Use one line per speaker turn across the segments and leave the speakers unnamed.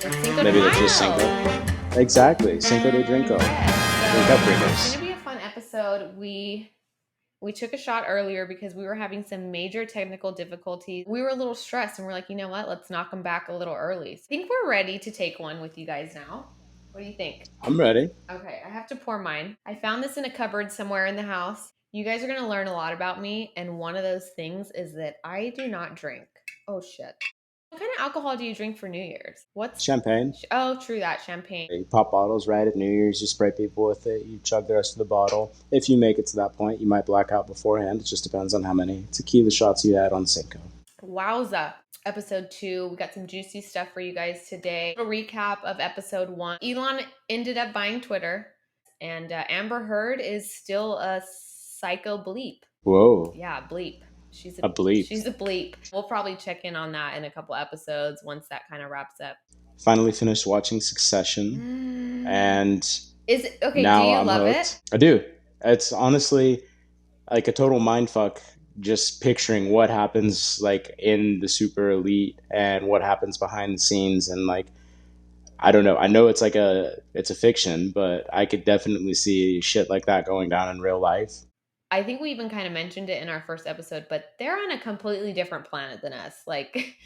It's Cinco de
Maybe that's just
Mayo.
Cinco. Exactly. Cinco de Drinko. Drink up,
So it's
Ricos.
gonna be a fun episode. We took a shot earlier because we were having some major technical difficulties. We were a little stressed and we're like, you know what? Let's knock them back a little early. So I think we're ready to take one with you guys now. What do you think?
I'm ready.
Okay, I have to pour mine. I found this in a cupboard somewhere in the house. You guys are going to learn a lot about me, and one of those things is that I do not drink. Oh, shit. What kind of alcohol do you drink for New Year's?
Champagne.
Oh, true that, champagne.
You pop bottles right at New Year's. You spray people with it. You chug the rest of the bottle. If you make it to that point, you might black out beforehand. It just depends on how many tequila shots you had on Cinco.
Wowza. Episode 2, we got some juicy stuff for you guys today. A recap of episode 1. Elon ended up buying Twitter, and Amber Heard is still a psycho bleep.
Whoa.
Yeah, bleep. She's
A bleep.
She's a bleep. We'll probably check in on that in a couple episodes once that kind of wraps up.
Finally finished watching Succession, and
is it okay?
now
Do you
I'm
love
hooked.
it?
I do. It's honestly like a total mindfuck. Just picturing what happens like in the super elite and what happens behind the scenes, and like I don't know. I know it's it's a fiction, but I could definitely see shit like that going down in real life.
I think we even kind of mentioned it in our first episode, but they're on a completely different planet than us. Like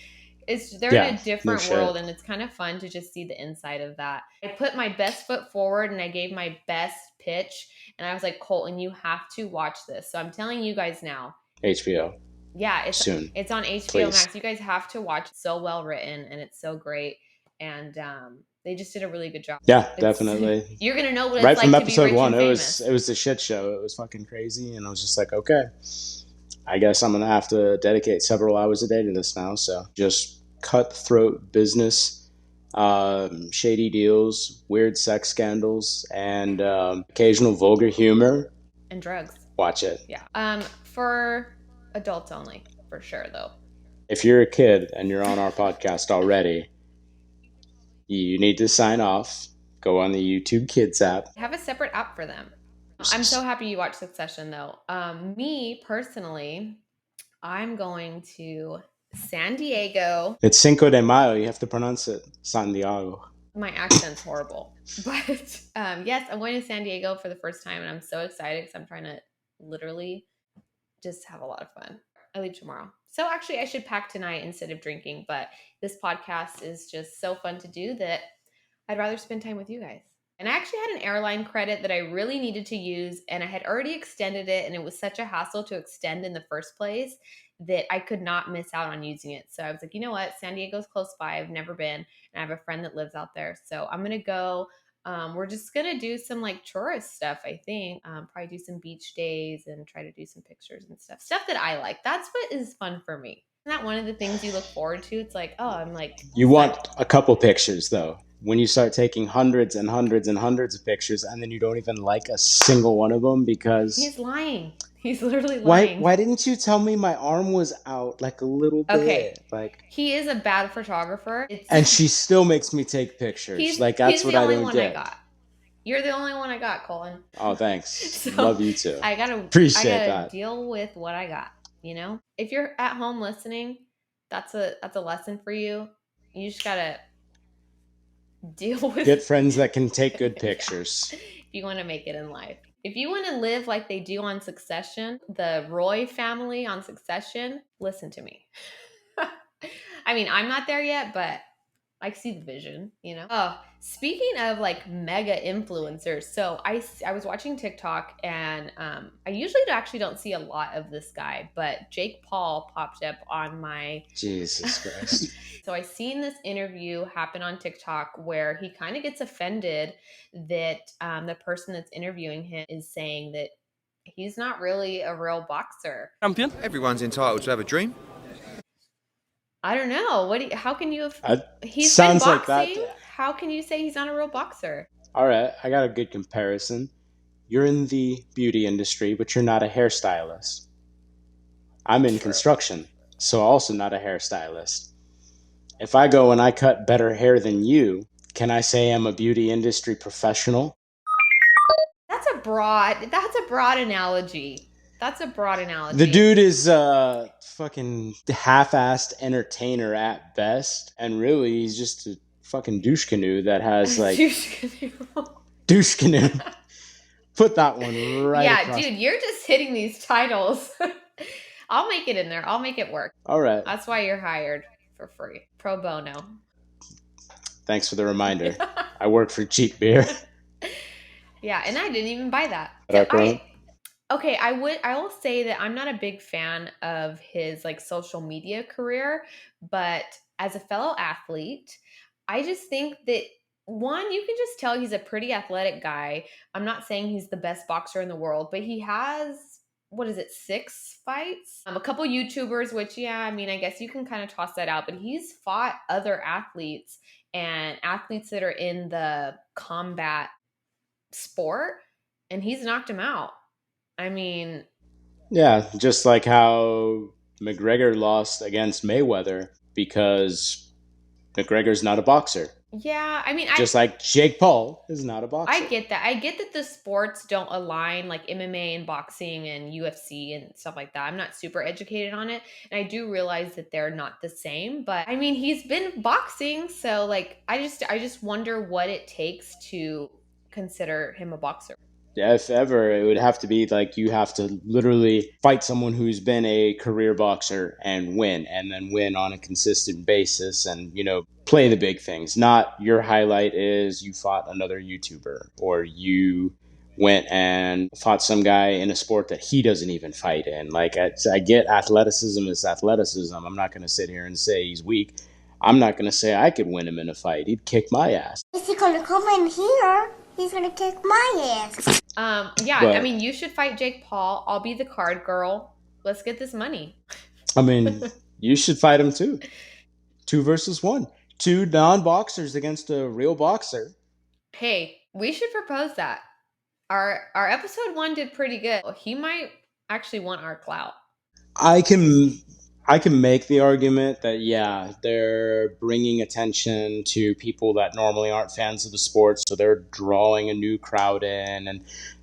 they're in a different world, and it's kind of fun to just see the inside of that. I put my best foot forward and I gave my best pitch, and I was like, Colton, you have to watch this. So I'm telling you guys now.
HBO.
Yeah, it's
soon.
It's on HBO
Please.
Max. You guys have to watch. It's so well written and it's so great. And they just did a really good job.
Yeah, definitely.
You're gonna know what it's
right
like
from
to
episode
be rich
1.
and
It
famous.
was a shit show. It was fucking crazy, and I was just like, okay, I guess I'm gonna have to dedicate several hours a day to this now. So just cutthroat business, shady deals, weird sex scandals, and occasional vulgar humor
and drugs.
Watch it.
Yeah. For adults only, for sure, though.
If you're a kid and you're on our podcast already, you need to sign off. Go on the YouTube Kids app.
Have a separate app for them. I'm so happy you watched Succession, though. Me, personally, I'm going to San Diego.
It's Cinco de Mayo. You have to pronounce it San Diego.
My accent's horrible. But yes, I'm going to San Diego for the first time, and I'm so excited because I'm trying to literally just have a lot of fun. I leave tomorrow. So actually, I should pack tonight instead of drinking, but this podcast is just so fun to do that I'd rather spend time with you guys. And I actually had an airline credit that I really needed to use, and I had already extended it, and it was such a hassle to extend in the first place that I could not miss out on using it. So I was like, you know what? San Diego's close by. I've never been, and I have a friend that lives out there. So I'm going to go. We're just going to do some like tourist stuff, I think. Probably do some beach days and try to do some pictures and stuff. Stuff that I like. That's what is fun for me. Isn't that one of the things you look forward to? It's like, oh, I'm like...
You want a couple pictures, though. When you start taking hundreds and hundreds and hundreds of pictures, and then you don't even like a single one of them because...
He's lying. He's literally lying.
Why didn't you tell me my arm was out like a little bit?
Okay.
Like,
he is a bad photographer.
And she still makes me take pictures. That's what I don't get.
You're the only one I got, Colin.
Oh, thanks. So Love you too.
I gotta deal with what I got. You know, if you're at home listening, that's a lesson for you. You just gotta deal with...
Get friends that can take good pictures.
Yeah. If you want to make it in life. If you want to live like they do on Succession, the Roy family on Succession, listen to me. I mean, I'm not there yet, but I see the vision, you know? Oh, speaking of like mega influencers, so I was watching TikTok, and I usually actually don't see a lot of this guy, but Jake Paul popped up on my...
Jesus Christ.
So I seen this interview happen on TikTok where he kind of gets offended that the person that's interviewing him is saying that he's not really a real boxer.
Champion. Everyone's entitled to have a dream.
I don't know. How can you... He's
sounds
been boxing.
Like that.
How can you say he's not a real boxer?
All right, I got a good comparison. You're in the beauty industry, but you're not a hairstylist. I'm in construction, so also not a hairstylist. If I go and I cut better hair than you, can I say I'm a beauty industry professional?
That's a broad analogy. That's a broad analogy.
The dude is fucking half-assed entertainer at best, and really he's just a fucking douche canoe that has like
Douche canoe.
douche canoe. Put that one right
Yeah,
across.
dude, you're just hitting these titles. I'll make it in there. I'll make it work.
All right.
That's why you're hired for free. Pro bono.
Thanks for the reminder. I work for cheap beer.
Yeah, and I didn't even buy that.
Okay,
I will say that I'm not a big fan of his like social media career, but as a fellow athlete, I just think that one, you can just tell he's a pretty athletic guy. I'm not saying he's the best boxer in the world, but he has, what is it, 6 fights? A couple YouTubers, which, yeah, I mean, I guess you can kind of toss that out, but he's fought other athletes and athletes that are in the combat sport, and he's knocked him out. I mean,
yeah, just like how McGregor lost against Mayweather because McGregor's not a boxer.
yeah, I mean,
Just like Jake Paul is not a boxer.
I get that. I get that the sports don't align, like MMA and boxing and UFC and stuff like that. I'm not super educated on it, and I do realize that they're not the same. But I mean, he's been boxing, so like, I just wonder what it takes to consider him a boxer.
Yeah, if ever, it would have to be like you have to literally fight someone who's been a career boxer and then win on a consistent basis and, play the big things. Not your highlight is you fought another YouTuber or you went and fought some guy in a sport that he doesn't even fight in. Like, I get athleticism is athleticism. I'm not going to sit here and say he's weak. I'm not going to say I could win him in a fight. He'd kick my ass.
Is he going to come in here? He's going to kick my ass.
Yeah,
But-
I mean, you should fight Jake Paul. I'll be the card girl. Let's get this money.
I mean, you should fight him too. 2 versus 1. 2 non-boxers against a real boxer.
Hey, we should propose that. Our episode 1 did pretty good. He might actually want our clout.
I can make the argument that, yeah, they're bringing attention to people that normally aren't fans of the sport, so they're drawing a new crowd in, and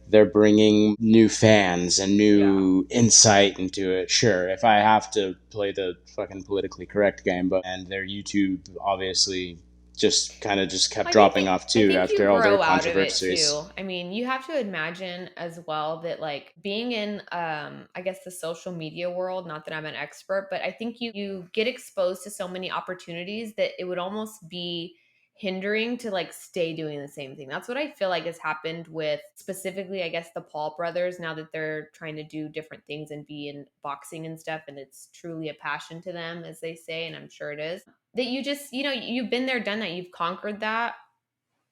they're bringing new fans and new insight into it. Sure, if I have to play the fucking politically correct game, and their YouTube obviously just kept dropping off too after all their controversies.
I mean, you have to imagine as well that like being in I guess the social media world, not that I'm an expert, but I think you get exposed to so many opportunities that it would almost be hindering to like stay doing the same thing. That's what I feel like has happened with specifically, I guess, the Paul brothers, now that they're trying to do different things and be in boxing and stuff, and it's truly a passion to them, as they say, and I'm sure it is. That you just, you've been there, done that, you've conquered that,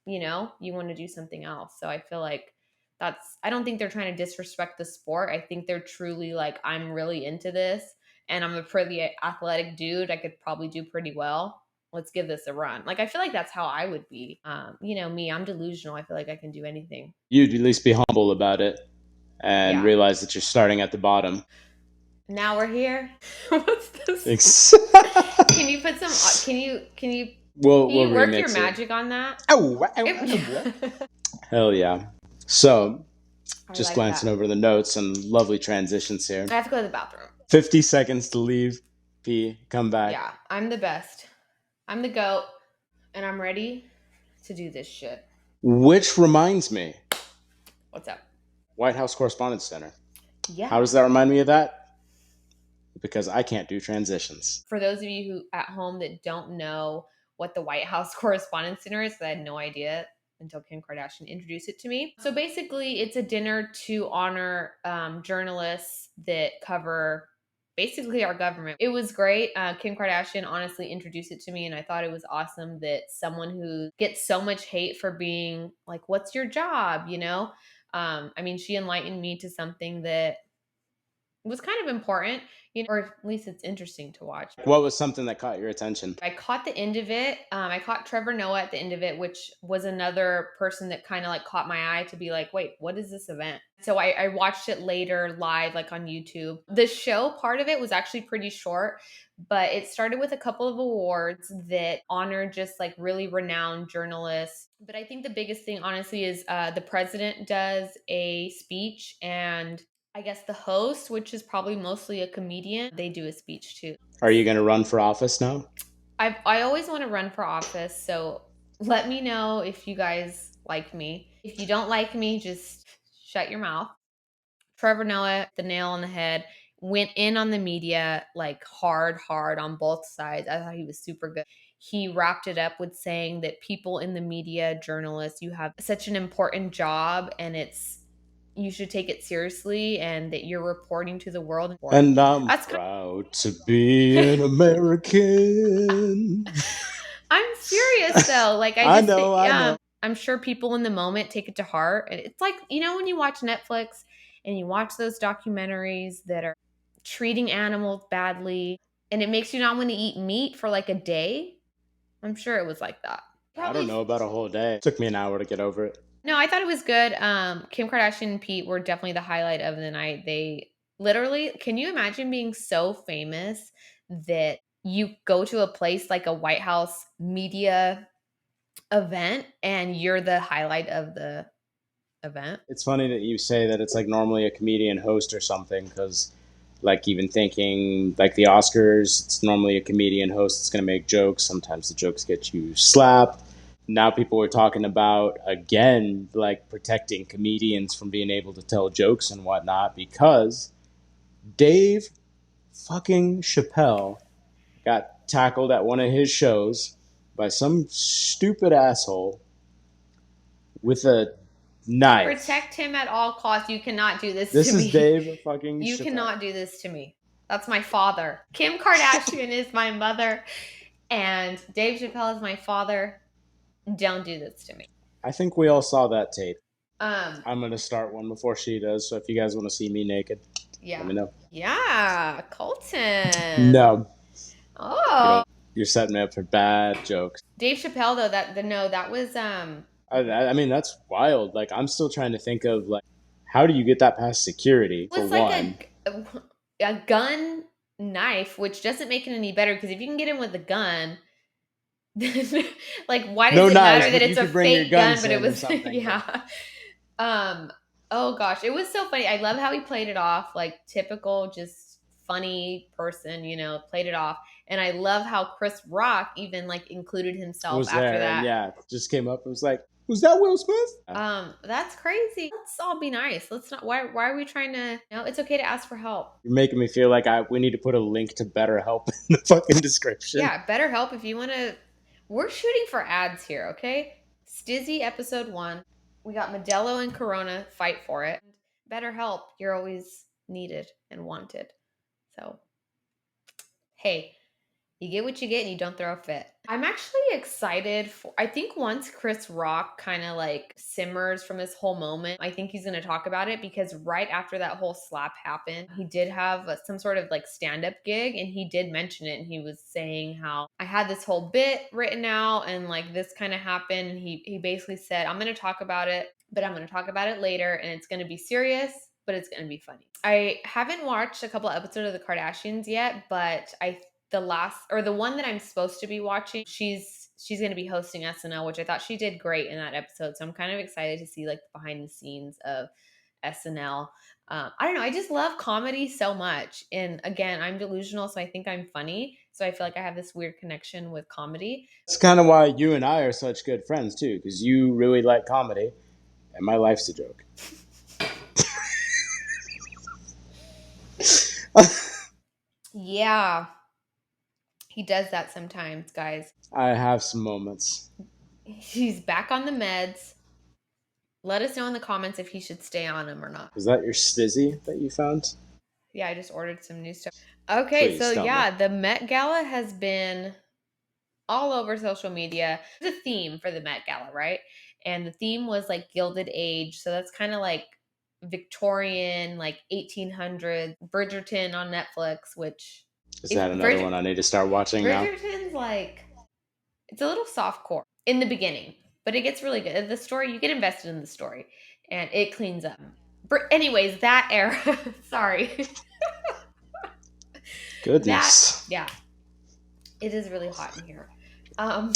you want to do something else. So I feel like I don't think they're trying to disrespect the sport. I think they're truly like, I'm really into this and I'm a pretty athletic dude. I could probably do pretty well. Let's give this a run. Like, I feel like that's how I would be. Me, I'm delusional. I feel like I can do anything.
You'd at least be humble about it and realize that you're starting at the bottom.
Now we're here. What's this? Can you put some? Can you
We'll
work
remix
your
it.
magic on that?
Hell yeah! So, just
like
glancing
that.
over the notes and lovely transitions here.
I have to go to the bathroom.
50 seconds to leave. Pee. Come back.
Yeah, I'm the best. I'm the GOAT, and I'm ready to do this shit.
Which reminds me,
What's up?
White House Correspondents' Center.
Yeah.
How does that remind me of that? Because I can't do transitions.
For those of you who at home that don't know what the White House Correspondents' Center is, I had no idea until Kim Kardashian introduced it to me. So basically, it's a dinner to honor journalists that cover basically our government. It was great. Kim Kardashian honestly introduced it to me, and I thought it was awesome that someone who gets so much hate for being like, what's your job? I mean, she enlightened me to something that was kind of important, or at least it's interesting to watch.
What was something that caught your attention?
I caught the end of it. I caught Trevor Noah at the end of it, which was another person that kind of like caught my eye to be like, wait, what is this event? So I watched it later live, like on YouTube. The show part of it was actually pretty short, but it started with a couple of awards that honor just like really renowned journalists. But I think the biggest thing, honestly, is the president does a speech, and I guess the host, which is probably mostly a comedian, they do a speech too.
Are you going to run for office now?
I always want to run for office, so Let me know if you guys like me. If you don't like me, just shut your mouth. Trevor Noah, the nail on the head, went in on the media like hard on both sides. I thought he was super good. He wrapped it up with saying that people in the media, journalists, you have such an important job and you should take it seriously and that you're reporting to the world.
And I'm
That's
proud to be an American.
I'm serious though. Like
I know.
I'm sure people in the moment take it to heart. And it's like, when you watch Netflix and you watch those documentaries that are treating animals badly and it makes you not want to eat meat for like a day. I'm sure it was like that.
I don't know about a whole day. It took me an hour to get over it.
No, I thought it was good. Kim Kardashian and Pete were definitely the highlight of the night. They literally, can you imagine being so famous that you go to a place like a White House media event and you're the highlight of the event?
It's funny that you say that it's like normally a comedian host or something, because like even thinking like the Oscars, it's normally a comedian host that's going to make jokes. Sometimes the jokes get you slapped. Now people are talking about, again, like protecting comedians from being able to tell jokes and whatnot, because Dave fucking Chappelle got tackled at one of his shows by some stupid asshole with a knife.
Protect him at all costs. You cannot do this
This
to me.
is Dave fucking
You
Chappelle.
cannot do this to me. That's my father. Kim Kardashian is my mother and Dave Chappelle is my father. Don't do this to me.
I think we all saw that tape.
I'm
going to start one before she does, so if you guys want to see me naked, let me know.
Yeah, Colton.
No.
Oh.
You're setting me up for bad jokes.
Dave Chappelle though, that was
I mean, that's wild. Like, I'm still trying to think of like, how do you get that past security?
It was
for
like
one?
a gun knife, which doesn't make it any better because if you can get in with a gun, then like why does it matter that it's a fake gun? But it was yeah. Oh gosh, it was so funny. I love how he played it off like typical, just funny person, played it off. And I love how Chris Rock even like included himself
was
after
there,
that.
and yeah, just came up and was like, was that Will Smith?
That's crazy. Let's all be nice. Let's not. Why are we trying to? It's okay to ask for help.
You're making me feel like we need to put a link to BetterHelp in the fucking description.
Yeah, BetterHelp if you want to. We're shooting for ads here, okay? Stizzy episode 1. We got Modelo and Corona. Fight for it. BetterHelp. You're always needed and wanted. So, hey. You get what you get and you don't throw a fit. I'm actually excited I think once Chris Rock kind of like simmers from this whole moment, I think he's going to talk about it because right after that whole slap happened, he did have some sort of like stand-up gig and he did mention it and he was saying how I had this whole bit written out and like this kind of happened and he basically said, I'm going to talk about it, but I'm going to talk about it later and it's going to be serious, but it's going to be funny. I haven't watched a couple of episodes of the Kardashians yet, but the one that I'm supposed to be watching, she's going to be hosting SNL, which I thought she did great in that episode. So I'm kind of excited to see like the behind the scenes of SNL. I don't know. I just love comedy so much. And again, I'm delusional, so I think I'm funny. So I feel like I have this weird connection with comedy.
That's kind of why you and I are such good friends too, because you really like comedy and my life's a joke.
Yeah. He does that sometimes, guys.
I have some moments.
He's back on the meds. Let us know in the comments if he should stay on them or not.
Is that your stizzy that you found?
Yeah, I just ordered some new stuff. Okay, so yeah, the Met Gala has been all over social media. The theme for the Met Gala, right? And the theme was like Gilded Age. So that's kind of like Victorian, like 1800s, Bridgerton on Netflix, which...
Is that another one I need to start watching now?
Bridgerton's like, it's a little softcore in the beginning, but it gets really good. The story, you get invested in the story, and it cleans up. Anyways, that era, sorry.
Goodness.
Yeah. It is really hot in here. I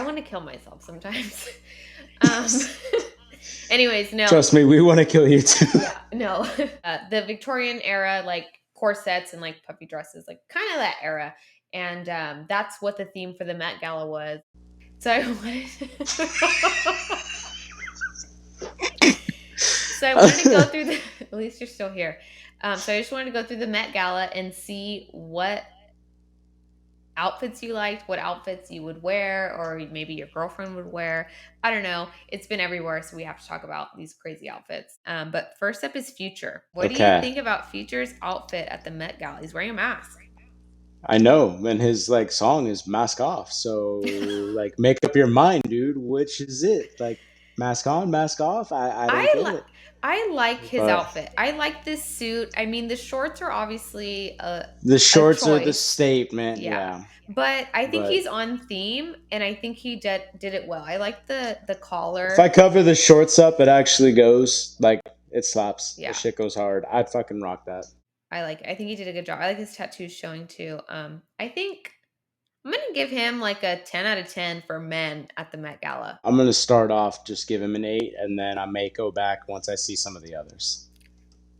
want to kill myself sometimes. Anyways, no.
Trust me, we want to kill you too.
Yeah, no. The Victorian era, like corsets and like puffy dresses, like kind of that era. And that's what the theme for the Met Gala was. So I wanted to go through the, at least you're still here. So I just wanted to go through the Met Gala and see what outfits you liked, what outfits you would wear, or maybe your girlfriend would wear. I don't know. It's been everywhere, so we have to talk about these crazy outfits. But first up is Future. What do you think about Future's outfit at the Met Gala? He's wearing a mask.
I know, and his like song is "Mask Off." So like, make up your mind, dude. Which is it? Like, mask on, mask off? I don't get it.
I like his
But
outfit. I like this suit. I mean, the shorts are obviously
the shorts are the
choice.
statement. Yeah.
But I think
But
he's on theme, and I think he did it well. I like the collar.
if I cover the shorts up, it actually goes like it slaps.
Yeah.
The shit goes hard. I'd fucking rock that.
I think he did a good job. I like his tattoos showing too. I think I'm gonna give him like a 10 out of 10 for men at the Met Gala.
I'm gonna start off, just give him an 8, and then I may go back once I see some of the others.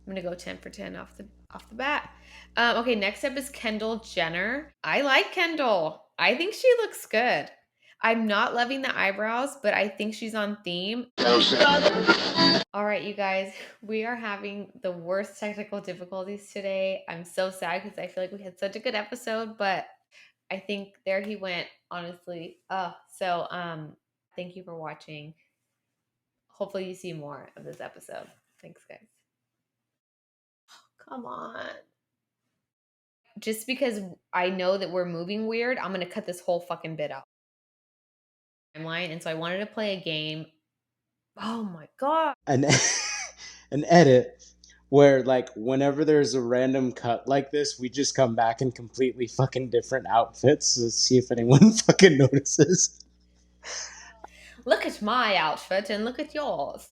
I'm gonna go 10 for 10 off the bat. Okay, next up is Kendall Jenner. I like Kendall. I think she looks good. I'm not loving the eyebrows, but I think she's on theme. All right, you guys, we are having the worst technical difficulties today. I'm so sad because I feel like we had such a good episode, but I think there he went, honestly. So thank you for watching. Hopefully you see more of this episode. Thanks, guys. Oh, come on. Just because I know that we're moving weird, I'm going to cut this whole fucking bit out. And so I wanted to play a game. Oh my God.
An edit where like whenever there's a random cut like this, we just come back in completely fucking different outfits to see if anyone fucking notices.
Look at my outfit and look at yours.